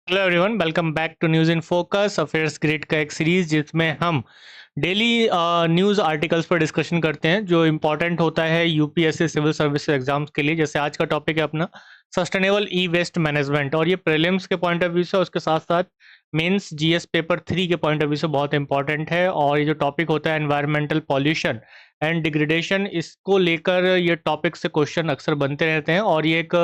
Hello everyone, welcome back to news in focus affairs grid का एक series जिसमें हम डेली न्यूज़ आर्टिकल्स पर डिस्कशन करते हैं जो इम्पोर्टेंट होता है यूपीएससी सिविल सर्विस एग्जाम्स के लिए। जैसे आज का टॉपिक है अपना सस्टेनेबल ई वेस्ट मैनेजमेंट, और ये प्रीलिम्स के पॉइंट ऑफ व्यू से, उसके साथ साथ मेंस जीएस पेपर 3 के पॉइंट ऑफ व्यू से बहुत इंपॉर्टेंट है। और ये जो टॉपिक होता है एनवायरमेंटल पॉल्यूशन एंड डिग्रेडेशन, इसको लेकर ये टॉपिक से क्वेश्चन अक्सर बनते रहते हैं, और ये एक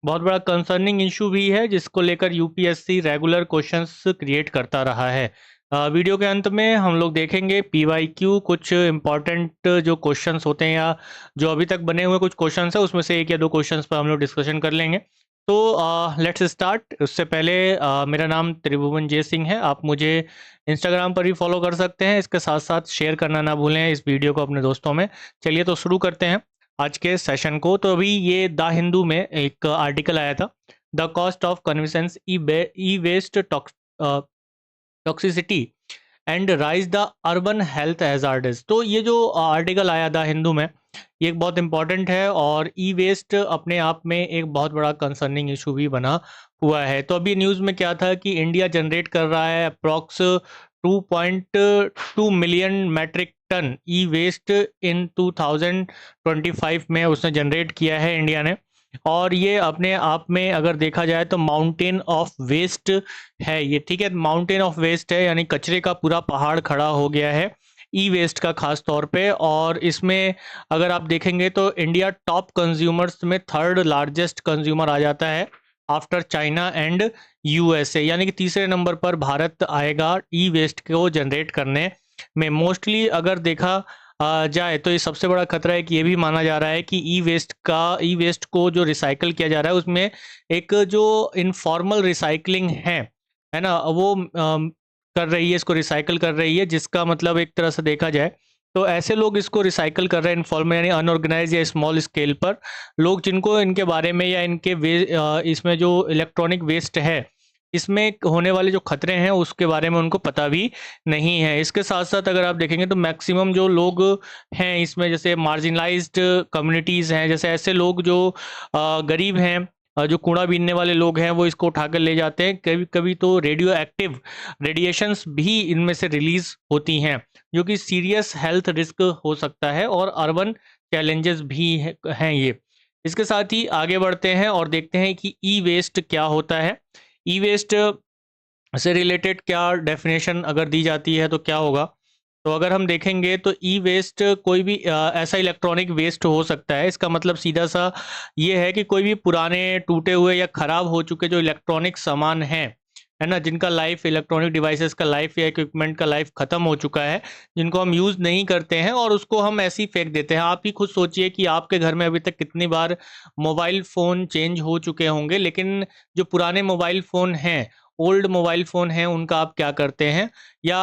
बहुत बड़ा कंसर्निंग इशू भी है जिसको लेकर यूपीएससी रेगुलर क्वेश्चंस क्रिएट करता रहा है। वीडियो के अंत में हम लोग देखेंगे पीवाईक्यू, कुछ इंपॉर्टेंट जो क्वेश्चंस होते हैं या जो अभी तक बने हुए कुछ क्वेश्चंस है उसमें से एक या दो क्वेश्चंस पर हम लोग डिस्कशन कर लेंगे। तो लेट्स स्टार्ट। उससे पहले मेरा नाम त्रिभुवन जय सिंह है। आप मुझे इंस्टाग्राम पर भी फॉलो कर सकते हैं। इसके साथ साथ शेयर करना ना भूलें इस वीडियो को अपने दोस्तों में। चलिए तो शुरू करते हैं आज के सेशन को। तो अभी ये द हिंदू में एक आर्टिकल आया था, the cost of convenience e waste toxicity and rise the urban health hazards. तो ये जो आर्टिकल आया द हिंदू में, ये एक बहुत इंपॉर्टेंट है, और ई वेस्ट अपने आप में एक बहुत बड़ा कंसर्निंग इशू भी बना हुआ है। तो अभी न्यूज़ में क्या था कि इंडिया जनरेट कर रहा है अप्रॉक्स 2.2 मिलियन मैट्रिक टन ई वेस्ट इन 2025 में उसने जनरेट किया है इंडिया ने। और ये अपने आप में अगर देखा जाए तो माउंटेन ऑफ वेस्ट है ये, ठीक है। माउंटेन ऑफ वेस्ट है यानी कचरे का पूरा पहाड़ खड़ा हो गया है ई वेस्ट का खास तौर पे। और इसमें अगर आप देखेंगे तो इंडिया टॉप कंज्यूमर्स में थर्ड लार्जेस्ट कंज्यूमर आ जाता है आफ्टर चाइना एंड यूएसए, यानी कि तीसरे नंबर पर भारत आएगा ई वेस्ट को जनरेट करने में। मोस्टली अगर देखा जाए तो ये सबसे बड़ा खतरा है कि ये भी माना जा रहा है कि ई वेस्ट को जो रिसाइकल किया जा रहा है उसमें एक जो इनफॉर्मल रिसाइकलिंग है ना, वो कर रही है, इसको रिसाइकल कर रही है, जिसका मतलब एक तरह से देखा जाए तो ऐसे लोग इसको रिसाइकल कर रहे हैं इनफॉर्मल यानी अनऑर्गेनाइज या स्मॉल स्केल पर लोग, जिनको इनके बारे में या इसमें जो इलेक्ट्रॉनिक वेस्ट है इसमें होने वाले जो खतरे हैं उसके बारे में उनको पता भी नहीं है। इसके साथ साथ अगर आप देखेंगे तो मैक्सिमम जो लोग हैं इसमें, जैसे मार्जिनलाइज्ड कम्युनिटीज़ हैं, जैसे ऐसे लोग जो गरीब हैं, जो कूड़ा बीनने वाले लोग हैं, वो इसको उठाकर ले जाते हैं। कभी कभी तो रेडियो एक्टिव रेडिएशंस भी इनमें से रिलीज होती हैं जो कि सीरियस हेल्थ रिस्क हो सकता है, और अर्बन चैलेंजेस भी हैं ये। इसके साथ ही आगे बढ़ते हैं और देखते हैं कि ई वेस्ट क्या होता है। ई वेस्ट से रिलेटेड क्या डेफिनेशन अगर दी जाती है तो क्या होगा। तो अगर हम देखेंगे तो ई वेस्ट कोई भी ऐसा इलेक्ट्रॉनिक वेस्ट हो सकता है। इसका मतलब सीधा सा ये है कि कोई भी पुराने टूटे हुए या खराब हो चुके जो इलेक्ट्रॉनिक सामान हैं, है ना, जिनका लाइफ, इलेक्ट्रॉनिक डिवाइसेस का लाइफ या इक्विपमेंट का लाइफ खत्म हो चुका है, जिनको हम यूज़ नहीं करते हैं और उसको हम ऐसे ही फेंक देते हैं। आप ही खुद सोचिए कि आपके घर में अभी तक कितनी बार मोबाइल फ़ोन चेंज हो चुके होंगे, लेकिन जो पुराने मोबाइल फ़ोन हैं, ओल्ड मोबाइल फ़ोन हैं, उनका आप क्या करते हैं, या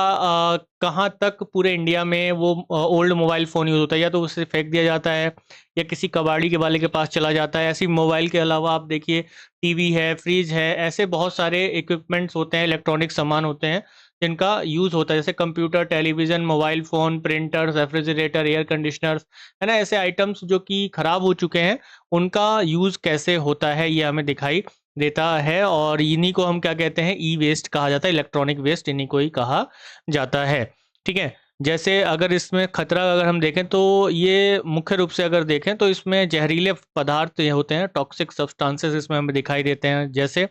कहाँ तक पूरे इंडिया में वो ओल्ड मोबाइल फ़ोन यूज़ होता है, या तो उसे फेंक दिया जाता है या किसी कबाड़ी के वाले के पास चला जाता है। ऐसे ही मोबाइल के अलावा आप देखिए टीवी है, फ्रिज है, ऐसे बहुत सारे इक्विपमेंट्स होते हैं, इलेक्ट्रॉनिक सामान होते हैं जिनका यूज़ होता है, जैसे computer, television, mobile phone, printers, refrigerator, air conditioners, है ना। ऐसे आइटम्स जो कि ख़राब हो चुके हैं उनका यूज़ कैसे होता है ये हमें दिखाई देता है, और इन्हीं को हम क्या कहते हैं, ई वेस्ट कहा जाता है, इलेक्ट्रॉनिक वेस्ट इन्हीं को ही कहा जाता है, ठीक है। जैसे अगर इसमें खतरा अगर हम देखें तो ये मुख्य रूप से अगर देखें तो इसमें जहरीले पदार्थ ये होते हैं, टॉक्सिक सब्सटेंसेस इसमें हमें दिखाई देते हैं, जैसे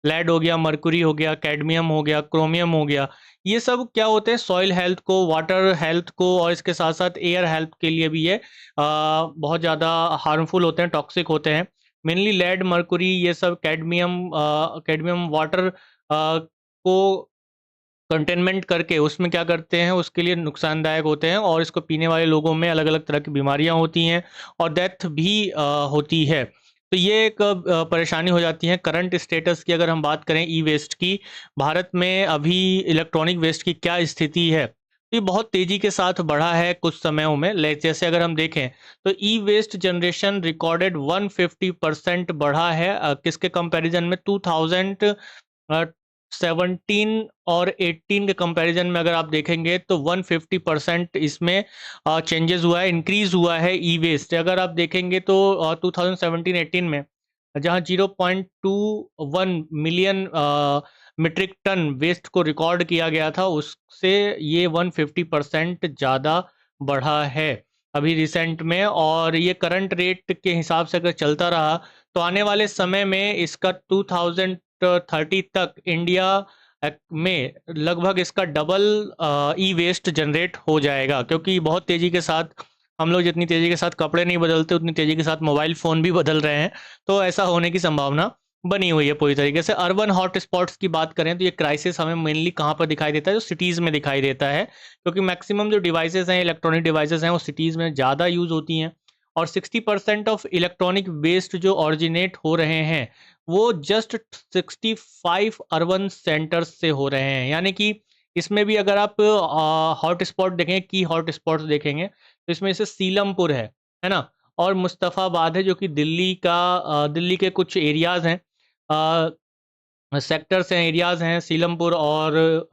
लेड हो गया, मर्कुरी हो गया, कैडमियम हो गया, क्रोमियम हो गया। ये सब क्या होते हैं, सॉइल हेल्थ को, वाटर हेल्थ को, और इसके साथ साथ एयर हेल्थ के लिए भी ये बहुत ज़्यादा हार्मफुल होते हैं, टॉक्सिक होते हैं। मेनली लेड, मर्कुरी, ये सब कैडमियम वाटर को कंटेनमेंट करके उसमें क्या करते हैं, उसके लिए नुकसानदायक होते हैं, और इसको पीने वाले लोगों में अलग अलग तरह की बीमारियां होती हैं और डेथ भी होती है। तो ये एक परेशानी हो जाती है। करंट स्टेटस की अगर हम बात करें ई वेस्ट की, भारत में अभी इलेक्ट्रॉनिक वेस्ट की क्या स्थिति है, तो ये बहुत तेज़ी के साथ बढ़ा है कुछ समयों में। जैसे अगर हम देखें तो ई वेस्ट जनरेशन रिकॉर्डेड 150% बढ़ा है, किसके कंपैरिजन में, 2017 और 18 के कंपैरिजन में अगर आप देखेंगे तो 150% इसमें चेंजेस हुआ है, इंक्रीज हुआ है ई वेस्ट। अगर आप देखेंगे तो 2017-18 में जहां 0.21 मिलियन मीट्रिक टन वेस्ट को रिकॉर्ड किया गया था, उससे ये 150% ज़्यादा बढ़ा है अभी रिसेंट में। और ये करंट रेट के हिसाब से अगर चलता रहा तो आने वाले समय में इसका 2030 तक इंडिया में लगभग इसका डबल ई वेस्ट जनरेट हो जाएगा, क्योंकि बहुत तेज़ी के साथ हम लोग जितनी तेज़ी के साथ कपड़े नहीं बदलते उतनी तेज़ी के साथ मोबाइल फ़ोन भी बदल रहे हैं। तो ऐसा होने की संभावना बनी हुई है पूरी तरीके से। अर्बन हॉट स्पॉट्स की बात करें तो ये क्राइसिस हमें मेनली कहाँ पर दिखाई देता है, जो सिटीज़ में दिखाई देता है, क्योंकि मैक्सिमम जो डिवाइसेस हैं, इलेक्ट्रॉनिक डिवाइसेस हैं, वो सिटीज़ में ज़्यादा यूज़ होती हैं। और 60% ऑफ इलेक्ट्रॉनिक वेस्ट जो ऑरिजिनेट हो रहे हैं वो जस्ट 65 अर्बन सेंटर्स से हो रहे हैं। यानी कि इसमें भी अगर आप हॉट स्पॉट देखें, की हॉट स्पॉट्स देखेंगे, तो इसमें से सीलमपुर है ना, और मुस्तफ़ाबाद है, जो कि दिल्ली का दिल्ली के कुछ एरियाज़ हैं, सेक्टर्स हैं, एरियाज़ हैं, सीलमपुर और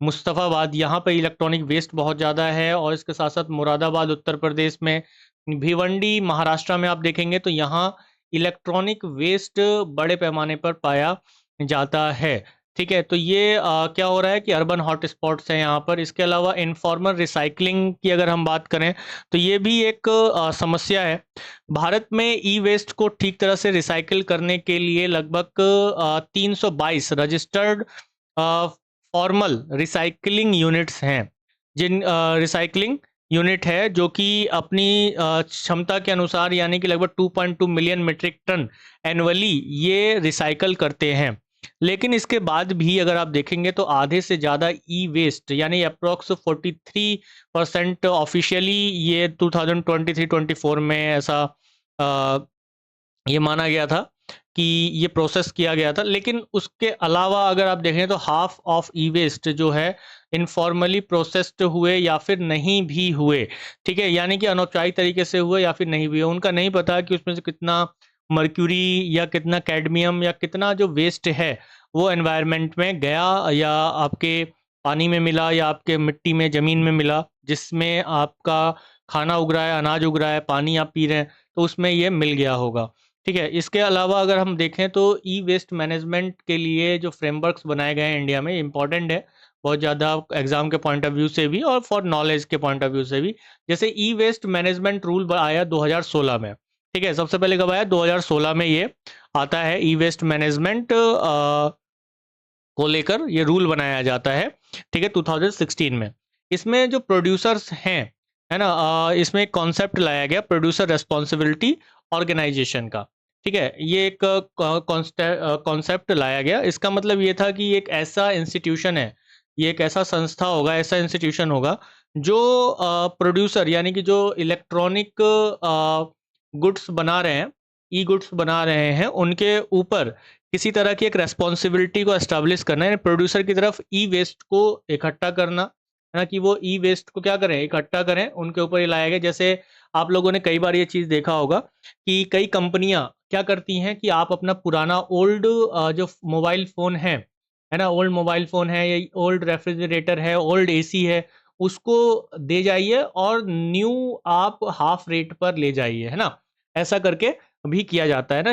मुस्तफ़ाबाद, यहाँ पे इलेक्ट्रॉनिक वेस्ट बहुत ज़्यादा है। और इसके साथ साथ मुरादाबाद उत्तर प्रदेश में, भिवंडी महाराष्ट्र में आप देखेंगे तो यहाँ इलेक्ट्रॉनिक वेस्ट बड़े पैमाने पर पाया जाता है। ठीक है, तो ये क्या हो रहा है कि अर्बन हॉट स्पॉट्स हैं यहाँ पर। इसके अलावा इनफॉर्मल रिसाइकलिंग की अगर हम बात करें तो ये भी एक समस्या है। भारत में ई वेस्ट को ठीक तरह से रिसाइकिल करने के लिए लगभग 322 रजिस्टर्ड फॉर्मल रिसाइकलिंग यूनिट्स हैं, जिन रिसाइकलिंग यूनिट है जो कि अपनी क्षमता के अनुसार, यानी कि लगभग 2.2 मिलियन मीट्रिक टन एनुअली ये रिसाइकल करते हैं। लेकिन इसके बाद भी अगर आप देखेंगे तो आधे से ज़्यादा ई वेस्ट, यानी अप्रॉक्स 43% ऑफिशियली ये 2023-24 में ऐसा ये माना गया था कि ये प्रोसेस किया गया था। लेकिन उसके अलावा अगर आप देखें तो हाफ ऑफ ई वेस्ट जो है इनफॉर्मली प्रोसेस्ड हुए या फिर नहीं भी हुए। ठीक है, यानी कि अनौपचारिक तरीके से हुए या फिर नहीं भी हुए, उनका नहीं पता कि उसमें से कितना मर्क्यूरी या कितना कैडमियम या कितना जो वेस्ट है वो एनवायरनमेंट में गया, या आपके पानी में मिला, या आपके मिट्टी में, ज़मीन में मिला, जिसमें आपका खाना उग रहा है, अनाज उग रहा है, पानी आप पी रहे हैं, तो उसमें ये मिल गया होगा। ठीक है, इसके अलावा अगर हम देखें तो ई वेस्ट मैनेजमेंट के लिए जो फ्रेमवर्क्स बनाए गए हैं इंडिया में, इम्पॉर्टेंट है बहुत ज़्यादा एग्जाम के पॉइंट ऑफ व्यू से भी और फॉर नॉलेज के पॉइंट ऑफ व्यू से भी। जैसे ई वेस्ट मैनेजमेंट रूल आया 2016 में। ठीक है, सबसे पहले कब आया? 2016 में ये आता है, ई वेस्ट मैनेजमेंट को लेकर ये रूल बनाया जाता है। ठीक है, 2016 में। इसमें जो प्रोड्यूसर्स हैं, है ना, इसमें एक कॉन्सेप्ट लाया गया प्रोड्यूसर रेस्पॉन्सिबिलिटी ऑर्गेनाइजेशन का। ठीक है, ये एक कॉन्सेप्ट लाया गया। इसका मतलब ये था कि एक ऐसा इंस्टीट्यूशन है, ये एक ऐसा संस्था होगा, ऐसा इंस्टीट्यूशन होगा जो प्रोड्यूसर, यानी कि जो इलेक्ट्रॉनिक गुड्स बना रहे हैं, ई गुड्स बना रहे हैं, उनके ऊपर किसी तरह की एक रेस्पॉन्सिबिलिटी को एस्टैब्लिश करना है प्रोड्यूसर की तरफ, ई वेस्ट को इकट्ठा करना, है ना, कि वो ई वेस्ट को क्या करें, इकट्ठा करें, उनके ऊपर ये लाया गया। जैसे आप लोगों ने कई बार ये चीज़ देखा होगा कि कई कंपनियां क्या करती हैं कि आप अपना पुराना ओल्ड जो मोबाइल फ़ोन है ना, ओल्ड मोबाइल फ़ोन है या ओल्ड रेफ्रिजरेटर है, ओल्ड एसी है, उसको दे जाइए और न्यू आप हाफ रेट पर ले जाइए, है ना, ऐसा करके भी किया जाता है ना,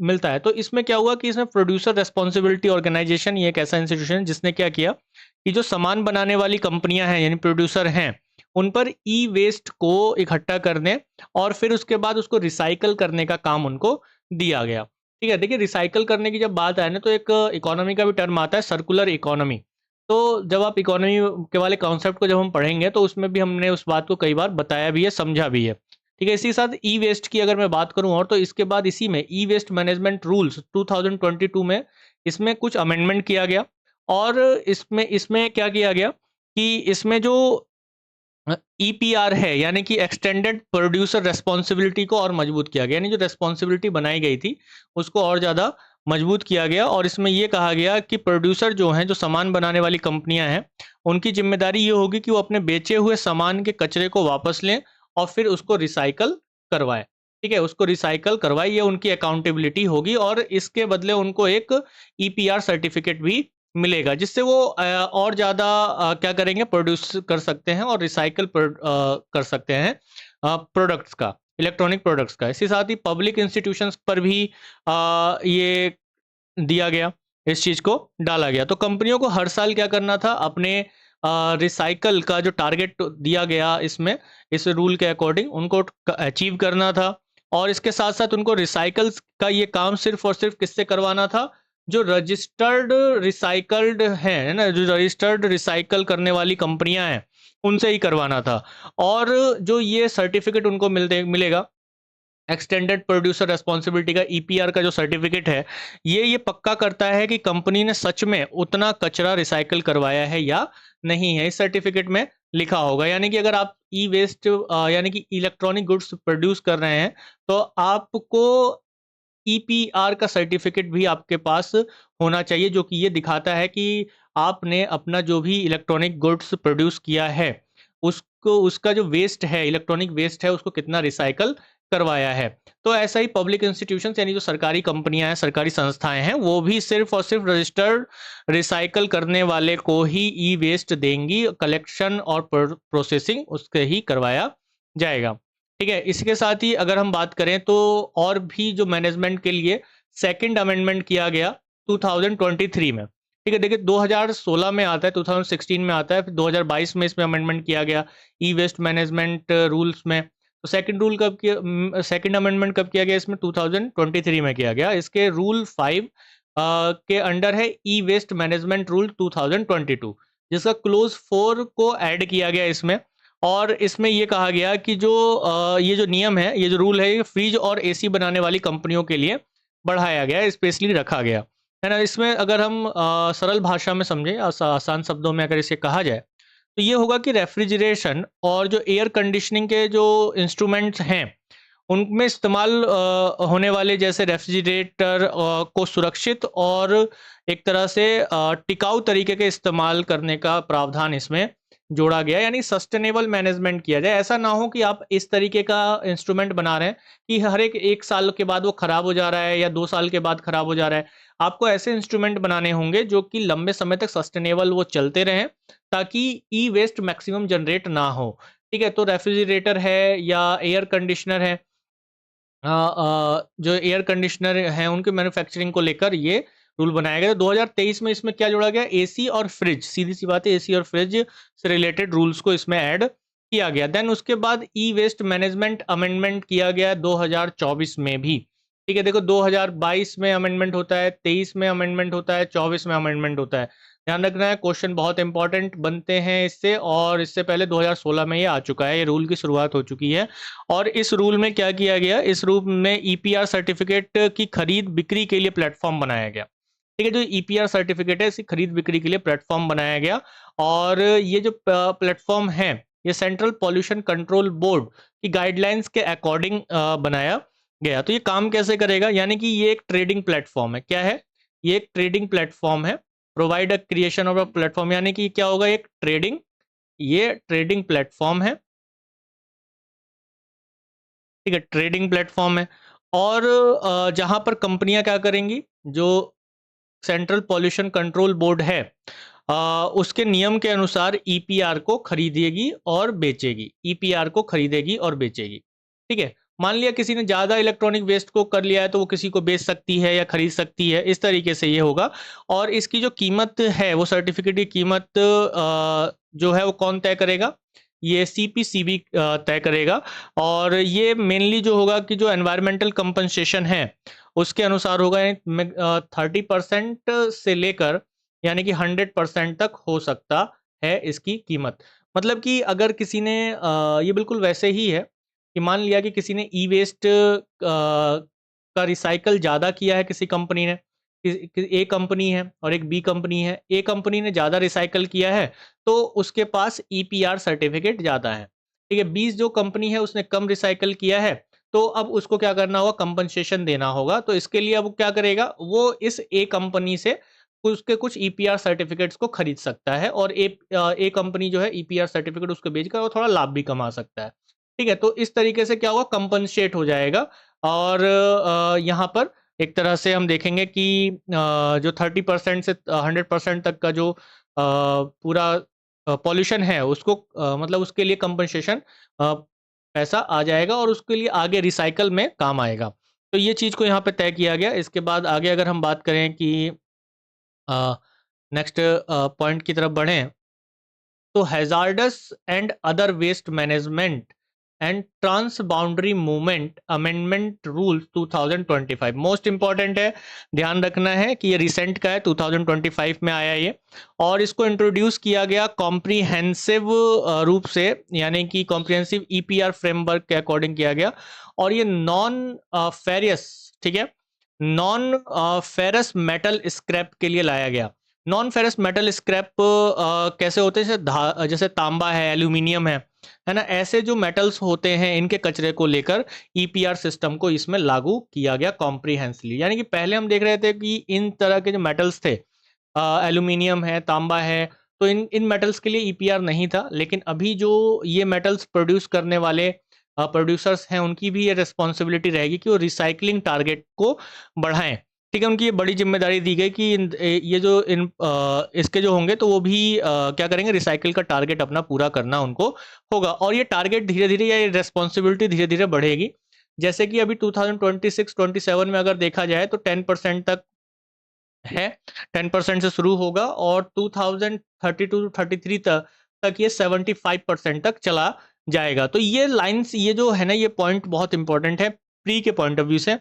मिलता है। तो इसमें क्या हुआ कि इसमें प्रोड्यूसर रेस्पॉन्सिबिलिटी ऑर्गेनाइजेशन, ये एक ऐसा इंस्टीट्यूशन है जिसने क्या किया कि जो सामान बनाने वाली कंपनियां हैं, यानी प्रोड्यूसर हैं, उन पर ई वेस्ट को इकट्ठा करने और फिर उसके बाद उसको रिसाइकल करने का काम उनको दिया गया। ठीक है, देखिए रिसाइकल करने की जब बात आए ना तो एक इकोनॉमी का भी टर्म आता है, सर्कुलर इकोनॉमी। तो जब आप इकोनॉमी के वाले कॉन्सेप्ट को जब हम पढ़ेंगे तो उसमें भी हमने उस बात को कई बार बताया भी है, समझा भी है। ठीक है, इसी साथ ई वेस्ट की अगर मैं बात करूं और, तो इसके बाद इसी में ई वेस्ट मैनेजमेंट रूल्स 2022 में इसमें कुछ अमेंडमेंट किया गया। और इसमें इसमें क्या किया गया कि इसमें जो ईपीआर है, यानी कि एक्सटेंडेड प्रोड्यूसर रेस्पॉन्सिबिलिटी को और मजबूत किया गया, यानी जो रेस्पॉन्सिबिलिटी बनाई गई थी उसको और ज़्यादा मजबूत किया गया। और इसमें ये कहा गया कि प्रोड्यूसर जो हैं, जो सामान बनाने वाली कंपनियां हैं, उनकी जिम्मेदारी ये होगी कि वो अपने बेचे हुए सामान के कचरे को वापस लें और फिर उसको रिसाइकल करवाएं। ठीक है, उसको रिसाइकल करवाएं, ये उनकी अकाउंटेबिलिटी होगी और इसके बदले उनको एक ईपीआर सर्टिफिकेट भी मिलेगा, जिससे वो और ज़्यादा क्या करेंगे, प्रोड्यूस कर सकते हैं और रिसाइकल कर सकते हैं प्रोडक्ट्स का। इलेक्ट्रॉनिक प्रोडक्ट्स का। इसके साथ ही पब्लिक इंस्टीट्यूशंस पर भी ये दिया गया, इस चीज़ को डाला गया। तो कंपनियों को हर साल क्या करना था, अपने रिसाइकल का जो टारगेट दिया गया इसमें, इस रूल के अकॉर्डिंग उनको अचीव करना था। और इसके साथ साथ उनको रिसाइकल्स का ये काम सिर्फ और सिर्फ किससे करवाना था, जो रजिस्टर्ड रिसाइकल्ड हैं, है ना, जो रजिस्टर्ड रिसाइकल करने वाली कंपनियां हैं उनसे ही करवाना था। और जो ये सर्टिफिकेट उनको मिलेगा, एक्सटेंडेड प्रोड्यूसर रेस्पॉन्सिबिलिटी का, ईपीआर का जो सर्टिफिकेट है, ये पक्का करता है कि कंपनी ने सच में उतना कचरा रिसाइकल करवाया है या नहीं है। इस सर्टिफिकेट में लिखा होगा, यानी कि अगर आप ई वेस्ट यानी कि इलेक्ट्रॉनिक गुड्स प्रोड्यूस कर रहे हैं तो आपको ईपीआर का सर्टिफिकेट भी आपके पास होना चाहिए, जो कि ये दिखाता है कि आपने अपना जो भी इलेक्ट्रॉनिक गुड्स प्रोड्यूस किया है उसको, उसका जो वेस्ट है, इलेक्ट्रॉनिक वेस्ट है, उसको कितना रिसाइकल करवाया है। तो ऐसा ही पब्लिक इंस्टीट्यूशंस यानी जो सरकारी कंपनियां हैं, सरकारी संस्थाएं हैं, वो भी सिर्फ और सिर्फ रजिस्टर्ड रिसाइकल करने वाले को ही ई वेस्ट देंगी, कलेक्शन और प्रोसेसिंग उसके ही करवाया जाएगा। ठीक है, इसके साथ ही अगर हम बात करें तो और भी जो मैनेजमेंट के लिए सेकंड अमेंडमेंट किया गया 2023 में। ठीक है, देखिए 2016 में आता है, 2016 में आता है, फिर 2022 में इसमें अमेंडमेंट किया गया ई वेस्ट मैनेजमेंट रूल्स में। तो सेकंड रूल कब किया, सेकंड अमेंडमेंट कब किया गया इसमें, 2023 में किया गया। इसके रूल 5 के अंडर है ई वेस्ट मैनेजमेंट रूल 2022, जिसका क्लोज 4 को ऐड किया गया इसमें। और इसमें ये कहा गया कि जो ये जो नियम है, ये जो रूल है, ये फ्रिज और एसी बनाने वाली कंपनियों के लिए बढ़ाया गया, स्पेशली रखा गया, है ना। इसमें अगर हम सरल भाषा में समझें, आसान शब्दों में अगर इसे कहा जाए, तो ये होगा कि रेफ्रिजरेशन और जो एयर कंडीशनिंग के जो इंस्ट्रूमेंट्स हैं उनमें इस्तेमाल होने वाले जैसे रेफ्रिजरेटर को सुरक्षित और एक तरह से टिकाऊ तरीके के इस्तेमाल करने का प्रावधान इसमें जोड़ा गया, यानी सस्टेनेबल मैनेजमेंट किया जाए। ऐसा ना हो कि आप इस तरीके का इंस्ट्रूमेंट बना रहे हैं कि हर एक साल के बाद वो खराब हो जा रहा है या 2 साल के बाद खराब हो जा रहा है। आपको ऐसे इंस्ट्रूमेंट बनाने होंगे जो कि लंबे समय तक सस्टेनेबल वो चलते रहें, ताकि ई वेस्ट मैक्सिमम जनरेट ना हो। ठीक है, तो रेफ्रिजरेटर है या एयर कंडीशनर है, जो एयर कंडीशनर हैं उनके मैन्युफैक्चरिंग को लेकर ये रूल बनाया गया। 2023 में इसमें क्या जोड़ा गया, एसी और फ्रिज, सीधी सी बात है, एसी और फ्रिज से रिलेटेड रूल्स को इसमें ऐड किया गया। देन उसके बाद ई वेस्ट मैनेजमेंट अमेंडमेंट किया गया 2024 में भी। ठीक है, देखो 2022 में अमेंडमेंट होता है, 23 में अमेंडमेंट होता है, 24 में अमेंडमेंट होता है। ध्यान रखना है, क्वेश्चन बहुत इंपॉर्टेंट बनते हैं इससे, और इससे पहले 2016 में ये आ चुका है, ये रूल की शुरुआत हो चुकी है। और इस रूल में क्या किया गया, इस रूल में ईपीआर सर्टिफिकेट की खरीद बिक्री के लिए प्लेटफॉर्म बनाया गया। ठीक है, जो ईपीआर सर्टिफिकेट है इसकी खरीद बिक्री के लिए प्लेटफॉर्म बनाया गया। और ये जो प्लेटफॉर्म है, ये सेंट्रल पॉल्यूशन कंट्रोल बोर्ड की गाइडलाइंस के अकॉर्डिंग बनाया गया। तो ये काम कैसे करेगा, यानी कि ये एक ट्रेडिंग प्लेटफॉर्म है। क्या है, ये एक ट्रेडिंग प्लेटफॉर्म है, provide a creation of a platform, यानी कि क्या होगा, एक ट्रेडिंग, ये ट्रेडिंग प्लेटफॉर्म है। ठीक है, ट्रेडिंग प्लेटफॉर्म है। और जहां पर कंपनियां क्या करेंगी, जो सेंट्रल पॉल्यूशन कंट्रोल बोर्ड है उसके नियम के अनुसार ईपीआर को खरीदेगी और बेचेगी, ईपीआर को खरीदेगी और बेचेगी। ठीक है, मान लिया किसी ने ज़्यादा इलेक्ट्रॉनिक वेस्ट को कर लिया है तो वो किसी को बेच सकती है या खरीद सकती है, इस तरीके से ये होगा। और इसकी जो कीमत है, वो सर्टिफिकेट की कीमत जो है वो कौन तय करेगा, ये सीपीसीबी तय करेगा। और ये मेनली जो होगा कि जो एनवायरमेंटल कंपनसेशन है उसके अनुसार होगा, 30% से लेकर यानी कि 100% तक हो सकता है इसकी कीमत। मतलब कि अगर किसी ने ये बिल्कुल वैसे ही है कि मान लिया कि किसी ने ई वेस्ट का रिसाइकल ज़्यादा किया है, किसी कंपनी ने, ए कंपनी है और एक बी कंपनी है, ए कंपनी ने ज़्यादा रिसाइकल किया है तो उसके पास ईपीआर सर्टिफिकेट ज़्यादा है। ठीक है, बी जो कंपनी है उसने कम रिसाइकल किया है, तो अब उसको क्या करना होगा, कंपनसेशन देना होगा। तो इसके लिए अब वो क्या करेगा, वो इस ए कंपनी से उसके कुछ ईपीआर सर्टिफिकेट्स को खरीद सकता है, और ए कंपनी जो है ईपीआर सर्टिफिकेट उसको बेचकर वो थोड़ा लाभ भी कमा सकता है। ठीक है, तो इस तरीके से क्या होगा, कंपनसेट हो जाएगा। और यहाँ पर एक तरह से हम देखेंगे कि जो 30% से 100% तक का जो पूरा पॉल्यूशन है उसको मतलब उसके लिए कंपनसेशन पैसा आ जाएगा और उसके लिए आगे रिसाइकल में काम आएगा। तो ये चीज़ को यहाँ पे तय किया गया। इसके बाद आगे अगर हम बात करें कि नेक्स्ट पॉइंट की तरफ बढ़ें, तो hazardous and other waste management and trans boundary movement amendment rules 2025 most important है, ध्यान रखना है कि ये रिसेंट का है, 2025 में आया ये, और इसको इंट्रोड्यूस किया गया कॉम्प्रीहेंसिव रूप से, यानी कि कॉम्प्रीहेंसिव ईपीआर फ्रेमवर्क के अकॉर्डिंग किया गया। और ये नॉन फेरियस, ठीक है, नॉन फेरस मेटल स्क्रैप के लिए लाया गया। नॉन फेरस मेटल स्क्रैप कैसे होते हैं, जैसे तांबा है, एल्यूमिनियम है ना, ऐसे जो मेटल्स होते हैं इनके कचरे को लेकर ईपीआर सिस्टम को इसमें लागू किया गया कॉम्प्रीहेंसिवली। यानी कि पहले हम देख रहे थे कि इन तरह के जो मेटल्स थे, एल्यूमिनियम है, तांबा है, तो इन इन मेटल्स के लिए ईपीआर नहीं था, लेकिन अभी जो ये मेटल्स प्रोड्यूस करने वाले प्रोड्यूसर्स हैं उनकी भी ये रिस्पॉन्सिबिलिटी रहेगी कि वो रिसाइकलिंग टारगेट को बढ़ाएं। ठीक है, उनकी ये बड़ी जिम्मेदारी दी गई कि ये जो इसके जो होंगे तो वो भी क्या करेंगे, रिसाइकिल का टारगेट अपना पूरा करना उनको होगा। और ये टारगेट धीरे धीरे, या ये रिस्पॉन्सिबिलिटी धीरे धीरे बढ़ेगी। जैसे कि अभी 2026-27 में अगर देखा जाए तो 10% तक है, 10% से शुरू होगा और 2032-33 तक ये 75% तक चला जाएगा। तो ये लाइंस, ये जो है ना, ये पॉइंट बहुत इंपॉर्टेंट है प्री के पॉइंट ऑफ व्यू से।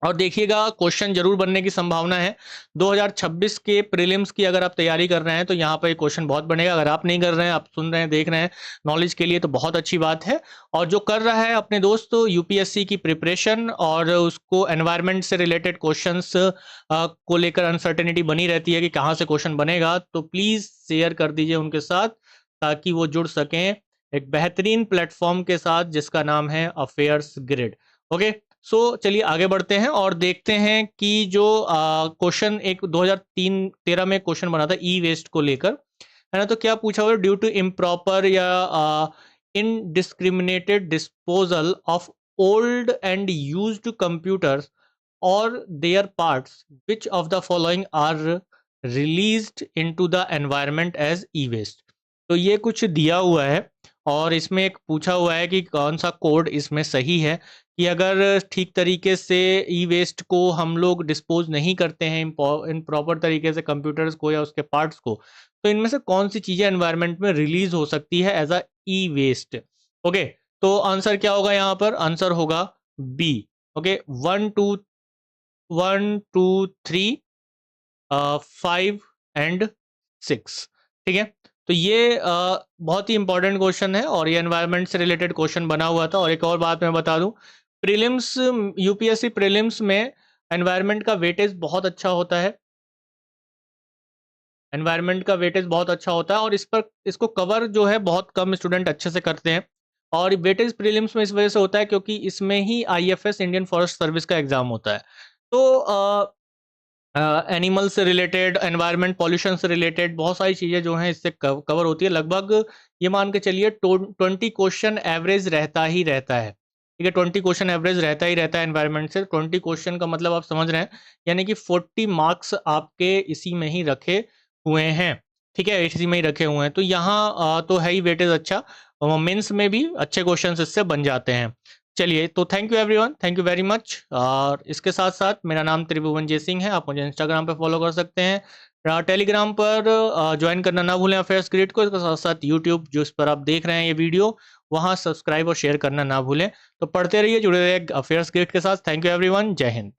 और देखिएगा, क्वेश्चन जरूर बनने की संभावना है। 2026 के प्रीलिम्स की अगर आप तैयारी कर रहे हैं तो यहाँ पर एक क्वेश्चन बहुत बनेगा। अगर आप नहीं कर रहे हैं, आप सुन रहे हैं, देख रहे हैं नॉलेज के लिए, तो बहुत अच्छी बात है। और जो कर रहा है अपने दोस्त यूपीएससी की प्रिपरेशन और उसको एनवायरनमेंट से रिलेटेड क्वेश्चंस को लेकर अनसर्टेनिटी बनी रहती है कि कहाँ से क्वेश्चन बनेगा, तो प्लीज़ शेयर कर दीजिए उनके साथ ताकि वो जुड़ सकें एक बेहतरीन प्लेटफॉर्म के साथ जिसका नाम है अफेयर्स ग्रिड। ओके, सो चलिए आगे बढ़ते हैं और देखते हैं कि जो क्वेश्चन एक 2013 में क्वेश्चन बना था ई वेस्ट को लेकर, है ना, तो क्या पूछा हुआ, ड्यू टू इम्प्रॉपर या indiscriminated disposal of old and used computers और their parts, which of the following are released into the environment as e waste. तो ये कुछ दिया हुआ है और इसमें एक पूछा हुआ है कि कौन सा कोड इसमें सही है, कि अगर ठीक तरीके से ई वेस्ट को हम लोग डिस्पोज नहीं करते हैं इन प्रॉपर तरीके से कंप्यूटर्स को या उसके पार्ट्स को, तो इनमें से कौन सी चीज़ें एनवायरनमेंट में रिलीज हो सकती है as a e waste. Okay, तो आंसर क्या होगा यहाँ पर, आंसर होगा बी। ओके, 1 2 5 एंड 6, ठीक है। तो ये बहुत ही इंपॉर्टेंट क्वेश्चन है और ये एनवायरनमेंट से रिलेटेड क्वेश्चन बना हुआ था। और एक और बात मैं बता दूं, प्रीलिम्स, यूपीएससी प्रीलिम्स में एनवायरनमेंट का वेटेज बहुत अच्छा होता है, एनवायरनमेंट का वेटेज बहुत अच्छा होता है और इसको कवर जो है बहुत कम स्टूडेंट अच्छे से करते हैं। और वेटेज प्रीलिम्स में इस वजह से होता है क्योंकि इसमें ही आईएफएस, इंडियन फॉरेस्ट सर्विस का एग्जाम होता है। तो एनिमल से रिलेटेड, एनवायरनमेंट, पॉल्यूशन से रिलेटेड बहुत सारी चीज़ें जो हैं इससे कवर होती है। लगभग ये मान के चलिए 20 क्वेश्चन एवरेज रहता ही रहता है, ठीक है, 20 क्वेश्चन एवरेज रहता ही रहता है एनवायरनमेंट से। 20 क्वेश्चन का मतलब आप समझ रहे हैं, यानी कि 40 मार्क्स आपके इसी में ही रखे हुए हैं, ठीक है, इसी में ही रखे हुए हैं। तो यहाँ तो है ही वेटेज अच्छा, मेंस में भी अच्छे क्वेश्चन इससे बन जाते हैं। चलिए, तो thank you everyone, thank you very much. और इसके साथ साथ मेरा नाम त्रिभुवन जय सिंह है, आप मुझे इंस्टाग्राम पे फॉलो कर सकते हैं, टेलीग्राम पर ज्वाइन करना ना भूलें अफेयर्स ग्रिड को। इसके साथ साथ यूट्यूब जिस पर आप देख रहे हैं ये वीडियो, वहाँ सब्सक्राइब और शेयर करना ना भूलें। तो पढ़ते रहिए, जुड़े रहिए अफेयर्स ग्रिड के साथ। थैंक यू एवरीवन, जय हिंद।